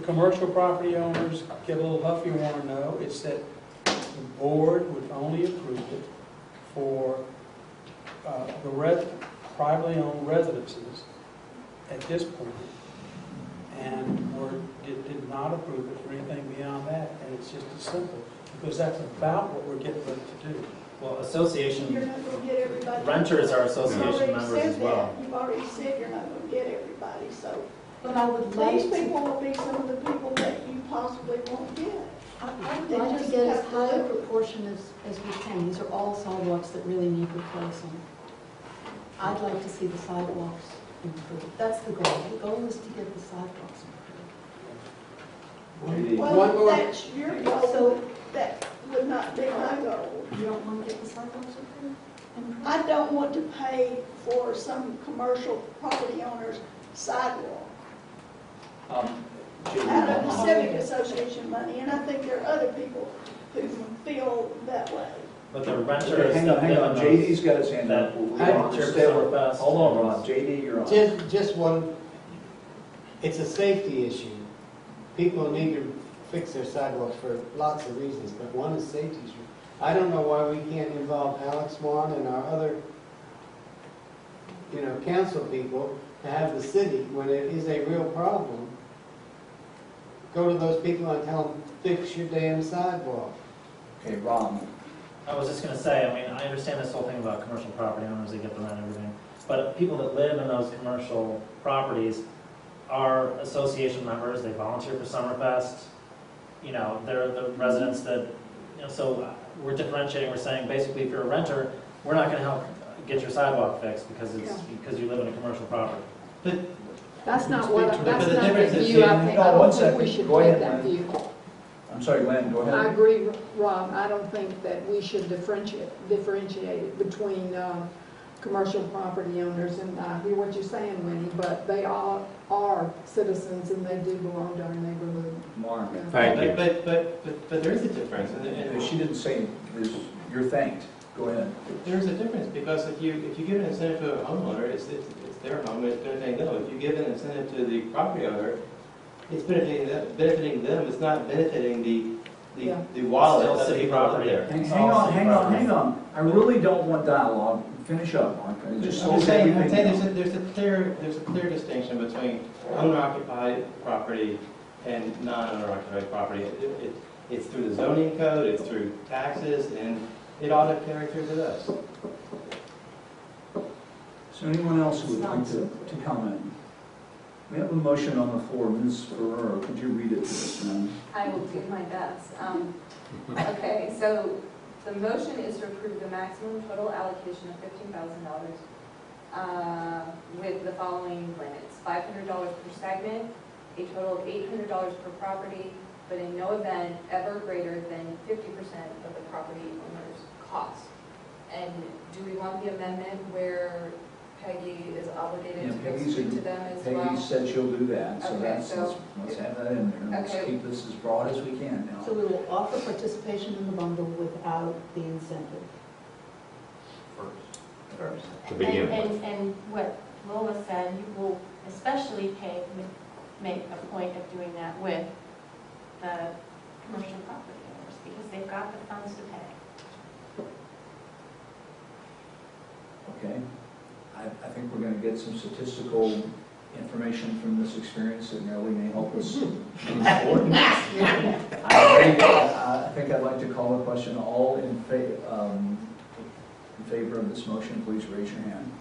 commercial property owners get a little huffy and want to know, it's that the board would only approve it for the privately owned residences at this point, and did not approve it for anything beyond that, and it's just as simple, because that's about what we're getting ready to do. Well, association, You're not going to get everybody. renters are You've association already members said as well. that. You've already said you're not going to get everybody, so But I would like these to, people will be some of the people that you possibly won't get. I'd like to get as high a proportion as we can. These are all sidewalks that really need replacing. I'd like to see the sidewalks improved. That's the goal. The goal is to get the sidewalks improved. Well, that's your goal, So- that would not be my goal. You don't want to get the sidewalks improved? I don't want to pay for some commercial property owner's sidewalk out of the Civic Association money, and I think there are other people who feel that way. But the renters. Okay, hang on, JD's got his hand up. Hold on, Ron, JD, you're on. Just one, it's a safety issue. People need to fix their sidewalks for lots of reasons, but one is safety issue. I don't know why we can't involve Alex Swan and our other, council people to have the city, when it is a real problem, go to those people and tell them, fix your damn sidewalk. Okay, Ron. I was just going to say, I mean, I understand this whole thing about commercial property owners, they get the rent and everything, but people that live in those commercial properties are association members, they volunteer for Summerfest, they're the residents that, so we're differentiating, we're saying basically if you're a renter, we're not going to help get your sidewalk fixed because you live in a commercial property. But That's not what, that's But the not difference the is view I in- think. No, I one don't think we second. should Go take ahead, that Lynn. view. I'm sorry, Glenn, go ahead. I agree, Rob. I don't think that we should differentiate it between commercial property owners, and I hear what you're saying, Winnie, but they all are citizens and they do belong to our neighborhood. Mark. Yeah. Thank you. But there is a difference, and She didn't say, you're thanked. Go ahead. there is a difference, because if you give an incentive to a homeowner, it's their home, it's going to say no. If you give an incentive to the property owner, it's benefiting them. It's not benefiting the wallet of the people out there. Hang on. I really don't want dialogue. Finish up, Mark. I'm just saying there's a clear distinction between owner-occupied property and non-owner-occupied property. It's through the zoning code, it's through taxes, and it ought to carry through to us. So anyone else who would like to comment? We have a motion on the floor. Ms. Ferrer, could you read it to us, ma'am? I will do my best. Okay, so the motion is to approve the maximum total allocation of $15,000 with the following limits: $500 per segment, a total of $800 per property, but in no event ever greater than 50% of the property owner's cost. And do we want the amendment where Peggy is obligated to go speak to them as well? Peggy said she'll do that, so Okay, let's have that in there. Let's Okay. keep this as broad as we can now. So we will offer participation in the bundle without the incentive. First. To begin with. And what Lola said, you will especially make a point of doing that with the commercial property owners, because they've got the funds to pay. Okay. I think we're going to get some statistical information from this experience that Nellie may help us move forward. I think I'd like to call the question. All in favor of this motion, please raise your hand.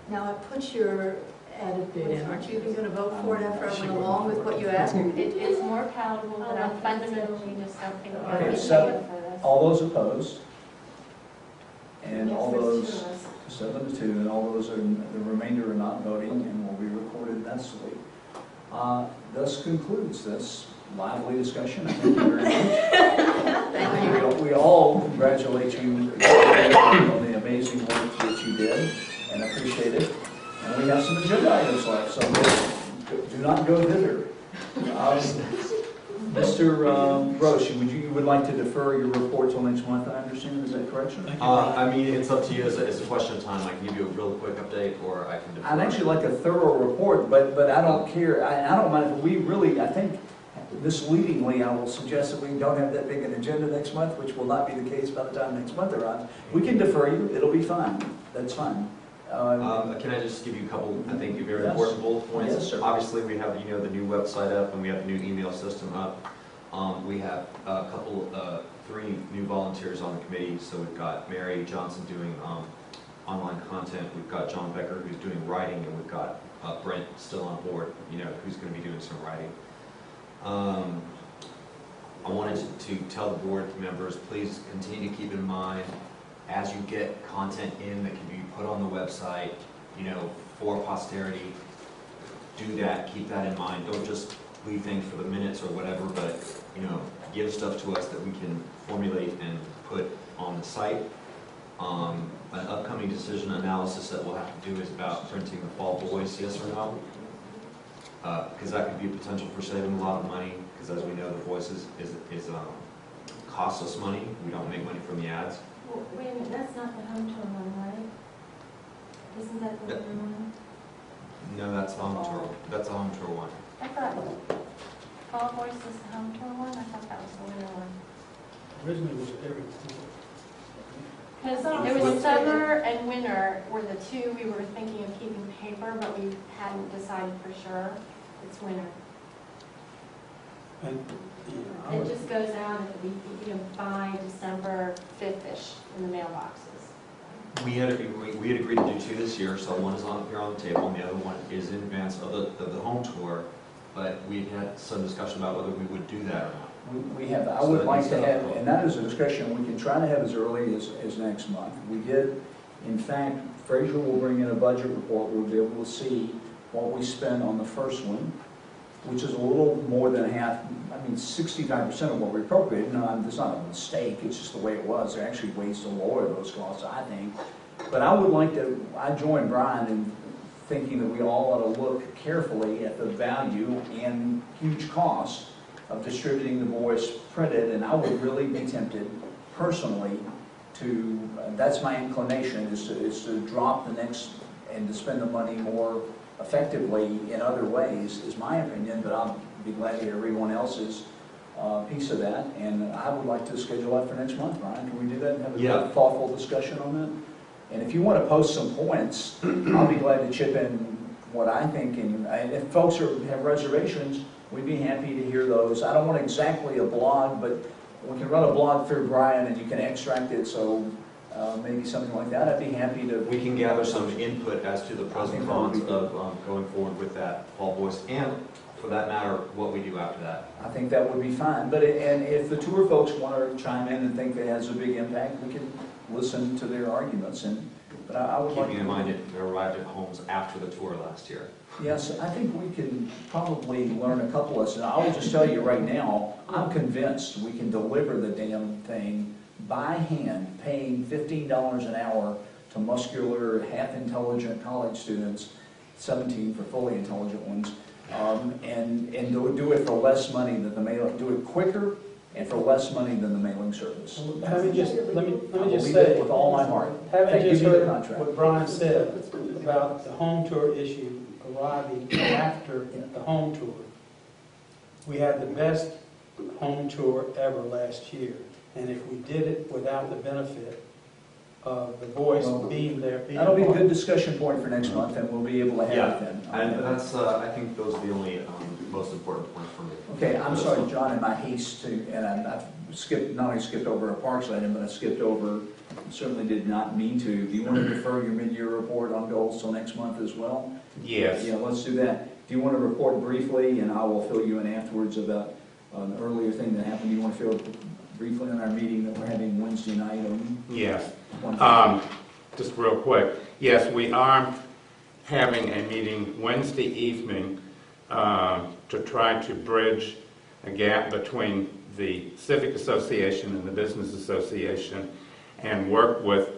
Now, I put your added bid in. Aren't you even going to vote for it after I went along with what you asked? It is more palatable, but I fundamentally just don't think we're Okay, going so for this. all those opposed? And Yes, all there's those, two of us. 7-2, and all those are, the remainder are not voting and will be recorded necessarily. Thus concludes this lively discussion. Thank you very much. Thank you. We all congratulate you on the amazing work that you did and appreciate it. And we have some agenda items left, so do not go thither. Mr. Roche, you would like to defer your report till next month, I understand, is that correct, sir? I mean, it's up to you, it's a question of time, I can give you a real quick update, or I can defer. I'd actually like a thorough report, but I don't care, I don't mind if we really, I think misleadingly, I will suggest that we don't have that big an agenda next month, which will not be the case by the time next month arrives. We can defer you, it'll be fine, that's fine. Can I just give you a couple, I think, very Yes. important bullet points? Yes, sir. Obviously, we have, the new website up, and we have the new email system up. We have a couple, 3 new volunteers on the committee. So we've got Mary Johnson doing online content. We've got John Becker who's doing writing, and we've got Brent still on board, who's going to be doing some writing. I wanted to tell the board members, please continue to keep in mind, as you get content in that can be put on the website, for posterity, do that, keep that in mind. Don't just leave things for the minutes or whatever, but, give stuff to us that we can formulate and put on the site. An upcoming decision analysis that we'll have to do is about printing the fall voice, yes or no? Because that could be a potential for saving a lot of money, because as we know, the voice is costs us money. We don't make money from the ads. Well, wait a minute, that's not the home tour one, right? Isn't that the Yep. other one? No, that's a home tour. That's a home tour one. I thought Fall Voice was the home tour one, I thought that was the winter one. Originally it was every. Because there was summer and winter were the 2 we were thinking of keeping paper, but we hadn't decided for sure. It's winter. And, I It would- just goes out at the week, by December 5th-ish in the mailboxes. We had agreed to do 2 this year, so one is here on the table, and the other one is in advance of the home tour. But we had some discussion about whether we would do that or not. We have, I would like to have, and that is a discussion we can try to have as early as next month. We did, in fact, Fraser will bring in a budget report, we'll be able to see what we spent on the first one, which is a little more than half, 65% of what we appropriated. No, it's not a mistake, it's just the way it was. There are actually ways to lower those costs, I think. But I would like to, I join Brian in thinking that we all ought to look carefully at the value and huge cost of distributing the voice printed, and I would really be tempted personally to, that's my inclination, is to drop the next, and to spend the money more effectively in other ways, is my opinion, but I'll be glad to hear everyone else's piece of that, and I would like to schedule that for next month, Brian. Can we do that and have a Yeah. thoughtful discussion on that? And if you want to post some points, I'll be glad to chip in what I think, and if folks have reservations, we'd be happy to hear those. I don't want exactly a blog, but we can run a blog through Brian and you can extract it, so maybe something like that. I'd be happy to. We can gather some input as to the pros and cons of going forward with that fall voice, and for that matter, what we do after that. I think that would be fine. But and if the tour folks want to chime in and think that has a big impact, we can listen to their arguments. But I would like Keeping in mind it arrived at homes after the tour last year. Yes, I think we can probably learn a couple lessons. I will just tell you right now, I'm convinced we can deliver the damn thing by hand, paying $15 an hour to muscular, half-intelligent college students, 17 for fully intelligent ones, and do it for less money than the mailing, do it quicker and for less money than the mailing service. Let me just I say, believe it with all my heart. having Thank just you for the heard contract. what Brian said about the home tour issue arriving after the home tour, we had the best home tour ever last year. And if we did it without the benefit of the voice being there. That'll be a good discussion point for next month, and we'll be able to have it then. And that's, I think those are the only most important points for me. Okay, I'm sorry, John, in my haste to, and I've skipped, not only skipped over a parks item, but I skipped over, certainly did not mean to. Do you want to defer your mid-year report on goals till next month as well? Yes. Yeah, let's do that. Do you want to report briefly, and I will fill you in afterwards about an earlier thing that happened? Do you want to fill briefly on our meeting that we're having Wednesday night? Yes. Just real quick. Yes, we are having a meeting Wednesday evening to try to bridge a gap between the Civic Association and the Business Association and work with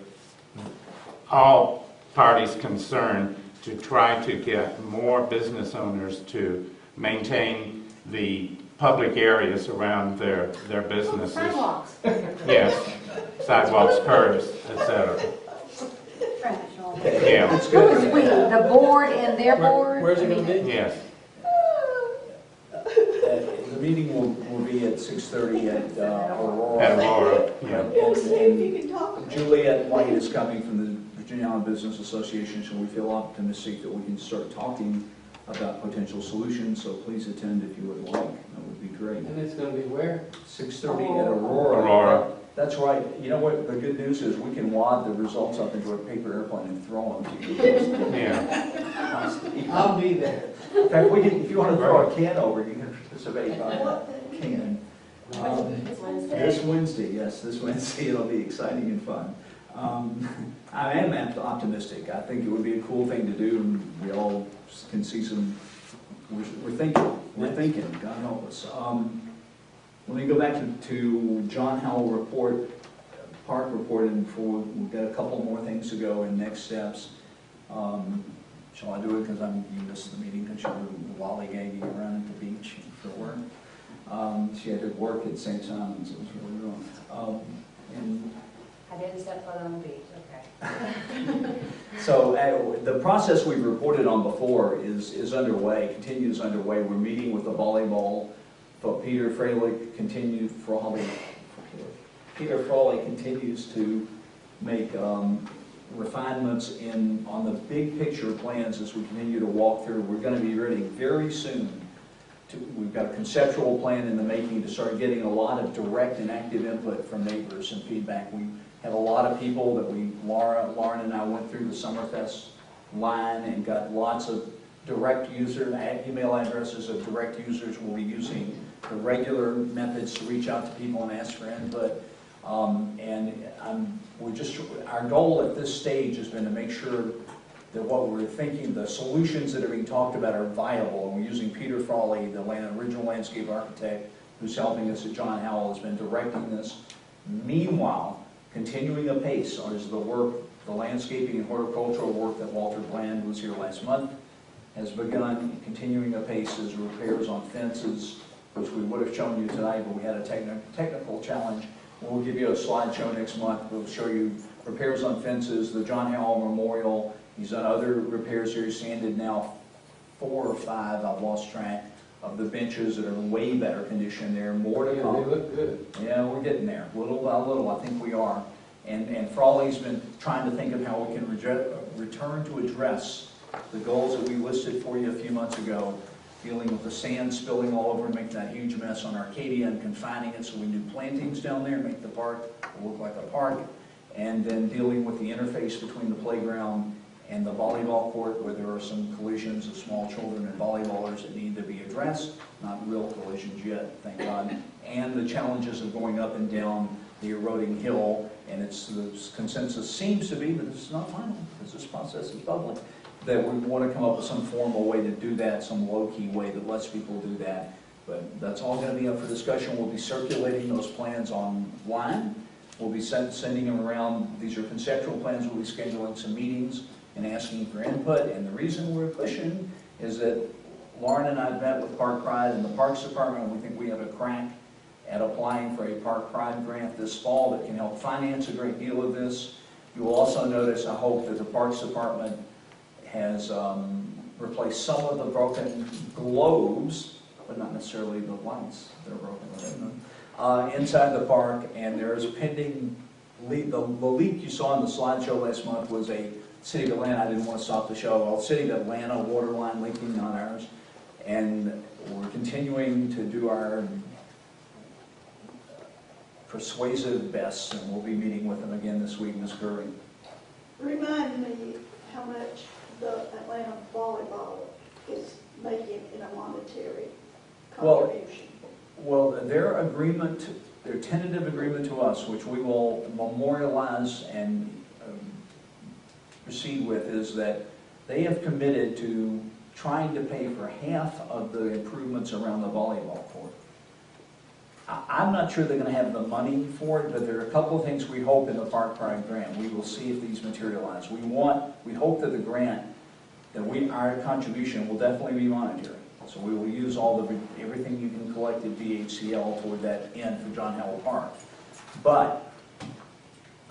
all parties concerned to try to get more business owners to maintain the public areas around their businesses. Sidewalks. Yes, sidewalks, curbs, etc. Okay, Yeah. that's Who is good. we? The board and their board? Where's it gonna be? Yes. The meeting will be at 6:30 at Aurora. At Aurora, yeah. We'll see if you can talk about it. Juliet White is coming from the Virginia-Highland Business Association, so we feel optimistic that we can start talking about potential solutions, so please attend if you would like. That would be great. And it's gonna be where? 6:30 at Aurora. Aurora. That's right. You know what, the good news is we can wad the results up into a paper airplane and throw them to you. Yeah. I'll be there. In fact, we can, if you want to throw a can over, you can participate by a can. This Wednesday, yes, this Wednesday, it'll be exciting and fun. I am optimistic. I think it would be a cool thing to do, and we all can see some, we're thinking, God help us. Let me go back to John Howell report, park report, and before, we've got a couple more things to go in next steps. Shall I do it, because you missed the meeting, because you were lollygagging around at the beach for work? She had to work at St. Simon's, it was really wrong. And I didn't step foot on the beach, okay. so the process we've reported on before is underway, continues underway. We're meeting with the volleyball, but Peter Frawley continues to make refinements on the big picture plans as we continue to walk through. We're going to be ready very soon. We've got a conceptual plan in the making to start getting a lot of direct and active input from neighbors and feedback. We have a lot of people that Lauren and I went through the Summerfest line and got lots of direct email addresses of direct users. We'll be using the regular methods to reach out to people and ask for input. Our goal at this stage has been to make sure that what we're thinking, the solutions that are being talked about are viable. And we're using Peter Frawley, the original landscape architect who's helping us at John Howell, has been directing this. Meanwhile, continuing apace is the work, the landscaping and horticultural work that Walter Bland was here last month has begun. Continuing apace is repairs on fences, which we would have shown you tonight, but we had a technical challenge. We'll give you a slideshow next month. We'll show you repairs on fences, the John Howell Memorial. He's done other repairs here. He's sanded now 4 or 5, I've lost track, of the benches that are in way better condition there. More to come. They look good. Yeah, we're getting there. Little by little, I think we are. And Frawley's been trying to think of how we can return to address the goals that we listed for you a few months ago, dealing with the sand spilling all over and making that huge mess on Arcadia and confining it so we do plantings down there, make the park look like a park, and then dealing with the interface between the playground and the volleyball court, where there are some collisions of small children and volleyballers that need to be addressed, not real collisions yet, thank God, and the challenges of going up and down the eroding hill. And the consensus seems to be, but it's not final, because this process is public, that we want to come up with some formal way to do that, some low-key way that lets people do that. But that's all going to be up for discussion. We'll be circulating those plans online. We'll be sending them around. These are conceptual plans. We'll be scheduling some meetings and asking for input. And the reason we're pushing is that Lauren and I met with Park Pride and the Parks Department, and we think we have a crack at applying for a Park Pride grant this fall that can help finance a great deal of this. You will also notice, I hope, that the Parks Department has replaced some of the broken globes, but not necessarily the lights that are broken, inside the park. And there is pending leak. The leak you saw in the slideshow last month was a City of Atlanta. I didn't want to stop the show. Well, City of Atlanta water line leaking, not ours. And we're continuing to do our persuasive best, and we'll be meeting with them again this week, Ms. Curry. Remind me how much the Atlanta volleyball is making in a monetary contribution. Well, their tentative agreement to us, which we will memorialize and proceed with, is that they have committed to trying to pay for half of the improvements around the volleyball court. I'm not sure they're going to have the money for it, but there are a couple of things we hope in the Park Pride grant. We will see if these materialize. We hope that the grant, our contribution will definitely be monetary. So we will use everything you can collect at VHCL toward that end for John Howell Park. But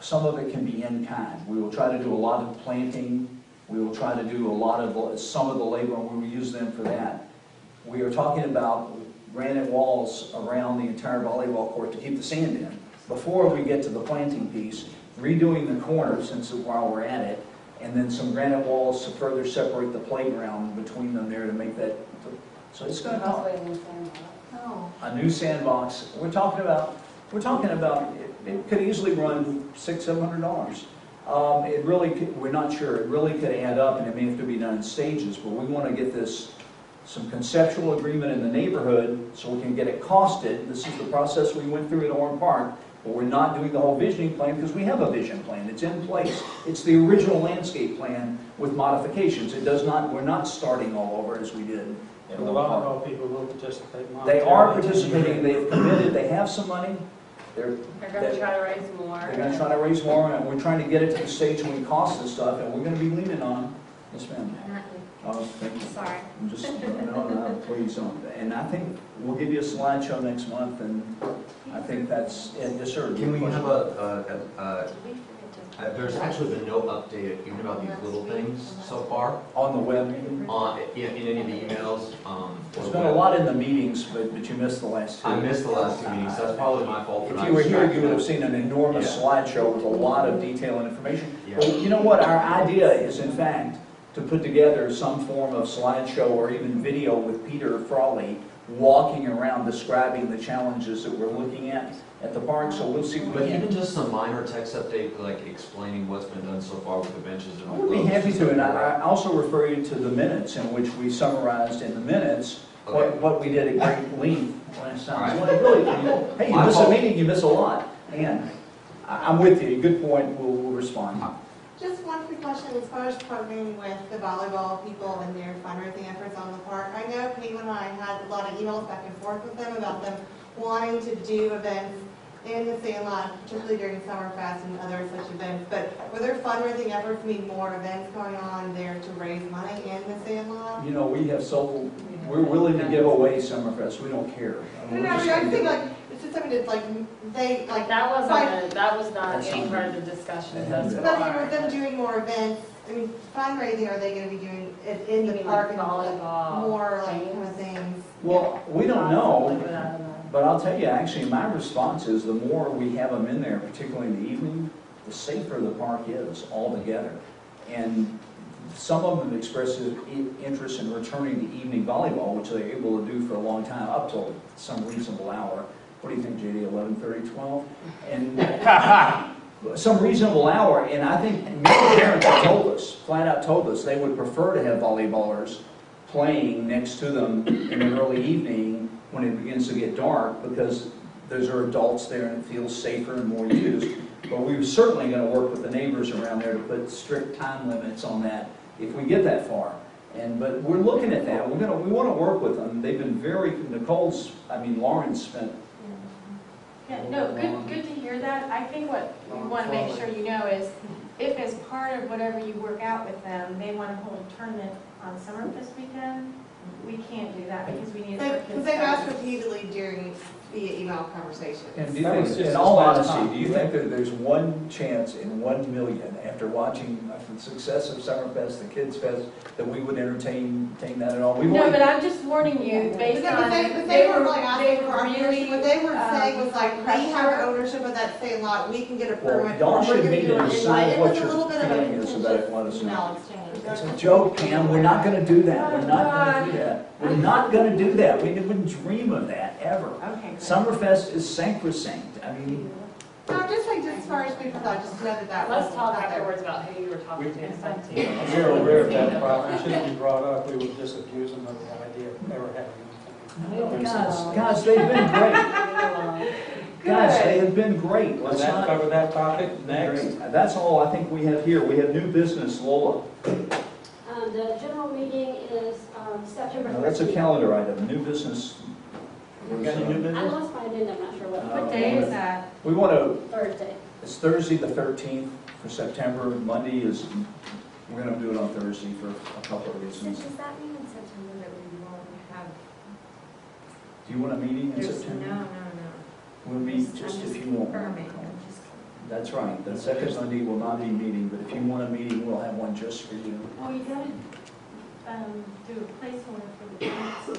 some of it can be in kind. We will try to do a lot of planting. We will try to do some of the labor, and we will use them for that. We are talking about granite walls around the entire volleyball court to keep the sand in. Before we get to the planting piece, redoing the corners, while we're at it, and then some granite walls to further separate the playground between them there to make that. So it's going to cost a new sandbox. We're talking about. It could easily run $600-700. It really we're not sure. It really could add up, and it may have to be done in stages. But we want to get some conceptual agreement in the neighborhood so we can get it costed. This is the process we went through at Howell Park. But we're not doing the whole visioning plan because we have a vision plan. It's in place. It's the original landscape plan with modifications. We're not starting all over as we did at The Howell Park. volleyball people will participate monetarily. They are participating. They've committed. They have some money. They're going to try to raise more. They're going to try to raise more, and we're trying to get it to the stage when we cost this stuff, and we're going to be leaning on them. Yes, ma'am. Oh, thank you. Sorry. I'm just, no, please don't. And I think we'll give you a slideshow next month, and I think that's it. Yes, sir. Can we have there's actually been no update even about these little things so far On the web? in any of the emails. There's been a lot in the meetings, but you missed the last two. I missed the last 2 meetings, so that's probably my fault. If you were here, you would have seen an enormous slideshow with a lot of detail and information. But you know what? Our idea is, in fact, to put together some form of slideshow or even video with Peter Frawley walking around describing the challenges that we're looking at the park. So we'll see. But even just some minor text update, like explaining what's been done so far with the benches and I would be happy to, and I also refer you to the minutes in which we summarized in the minutes what we did at great length last time. Right. Hey, you miss a meeting, you miss a lot. And I'm with you. Good point. We'll respond. Just one quick question as far as partnering with the volleyball people and their fundraising efforts on the park. I know Caitlin and I had a lot of emails back and forth with them about them wanting to do events in the Sandlot, particularly during Summerfest and other such events. But were there fundraising efforts, more events going on there to raise money in the Sandlot? You know, we're willing to give away Summerfest. We don't care. I'm thinking like, it's just something that's like, they, like. That was not any part of the discussion thus But I mean, far. with them doing more events, fundraising, are they going to be doing it in the park and volleyball, more like kind of things? Well, we don't know. But I don't know. But I'll tell you, actually, my response is the more we have them in there, particularly in the evening, the safer the park is altogether. And some of them have expressed interest in returning to evening volleyball, which they're able to do for a long time, up till some reasonable hour. What do you think, JD, 11:30, 12? And some reasonable hour, and I think many parents have told us, flat out told us, they would prefer to have volleyballers playing next to them in the early evening when it begins to get dark, because those are adults there and it feels safer and more used. But we're certainly going to work with the neighbors around there to put strict time limits on that if we get that far. But we're looking at that. We want to work with them. They've been Lauren's spent. Yeah, no, good to hear that. I think what we want to make sure you know is, if as part of whatever you work out with them, they want to hold a tournament on Summerfest weekend, we can't do that because we need it for Because kids' they've asked practice. repeatedly during the email conversation. And do you That was think, just in all this last honesty, time. do you think that there's one chance in 1 million, after watching the success of Summerfest, the Kids Fest, that we would entertain that at all? We've No, only- but I'm just warning you, based on, They were like asking for our really, ownership. What they were saying was like, we have pressure. ownership of that state lot, we can get a Well, permit. y'all or we're should gonna meet do and it. decide It what was a your little bit of a feeling is about it. Let us know. email exchange. It's a joke, Pam. We're not going to do that. We're not going to do that. We're not going to do that. We wouldn't dream of that, ever. Okay, great. Summerfest is sacrosanct. No, just like, just as far as people thought, just know that Let's was talk out there. afterwards about who you were talking to and stuff too. We're aware of that problem. It shouldn't be brought up. We would disabuse them of the idea of never having anything. Guys, they've been great. Guys, they have been great. Does that cover that topic? Next. That's all I think we have here. We have new business, Lola. The general meeting is September 13th. Now, that's a calendar item. New business. You got any new I business? lost my agenda, I'm not sure what. What day is that? We want to, Thursday. it's Thursday the 13th for September. Monday is, we're going to do it on Thursday for a couple of reasons. Does that mean in September that we won't have Do you want a meeting in There's, September? no. We'll meet just if you want. Confirming. That's right, the second Monday will not be meeting, but if you want a meeting, we'll have one just for you. Well, you gotta, do a placeholder for the council,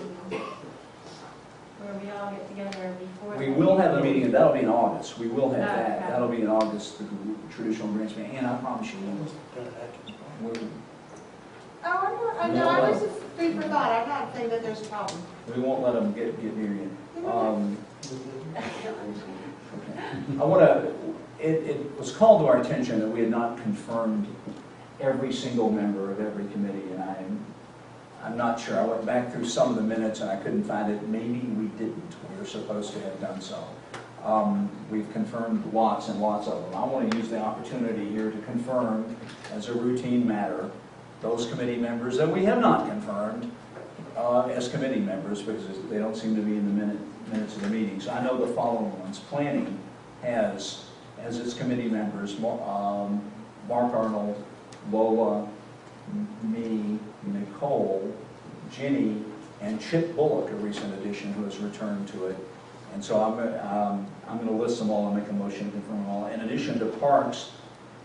where we all get together before. We the will have a meeting, and that'll be in August, we will have that, Okay. that'll be in August, the traditional grants meeting, and I promise you, we'll, Oh, I know, I was just food for thought, I'm not saying that there's a problem. we won't let them get near you. I want to, it was called to our attention that we had not confirmed every single member of every committee, and I'm not sure. I went back through some of the minutes and I couldn't find it. Maybe we didn't. We were supposed to have done so. We've confirmed lots and lots of them. I want to use the opportunity here to confirm, as a routine matter, those committee members that we have not confirmed as committee members, because they don't seem to be in the minutes of the meeting. So I know the following ones. Planning has, as its committee members, Mark Arnold, Lola, me, Nicole, Jenny, and Chip Bullock, a recent addition who has returned to it. And so I'm going to list them all and make a motion to confirm them all. In addition to Parks,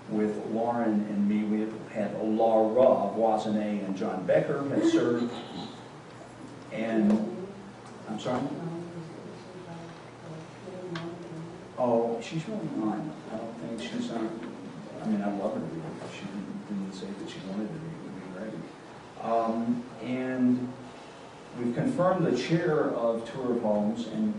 with Lauren and me, we have had Laura Voisinay and John Becker have served. And, I'm sorry? Oh, she's really not. I don't think she's not. I mean, I'd love her to be, but she didn't say that she wanted to be. It would be great. And we've confirmed the chair of Tour of Homes, and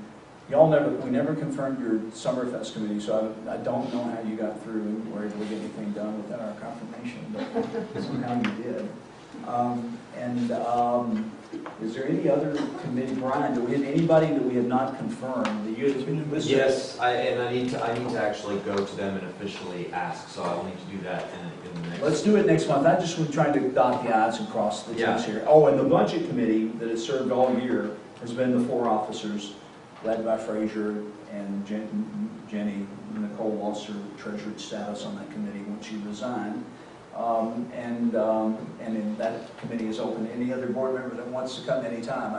we never confirmed your Summerfest committee, so I don't know how you got through and were able to get anything done without our confirmation, but somehow you did. Is there any other committee, Brian, do we have anybody that we have not confirmed? That you have listed? Yes, I need to actually go to them and officially ask, so I'll need to do that in the next. Let's do it next month. I just was trying to dot the i's and cross the t's here. Oh, and the budget committee that has served all year has been the 4 officers, led by Frazier and Jenny. Nicole lost her treasured status on that committee when she resigned. And that committee is open to any other board member that wants to come anytime.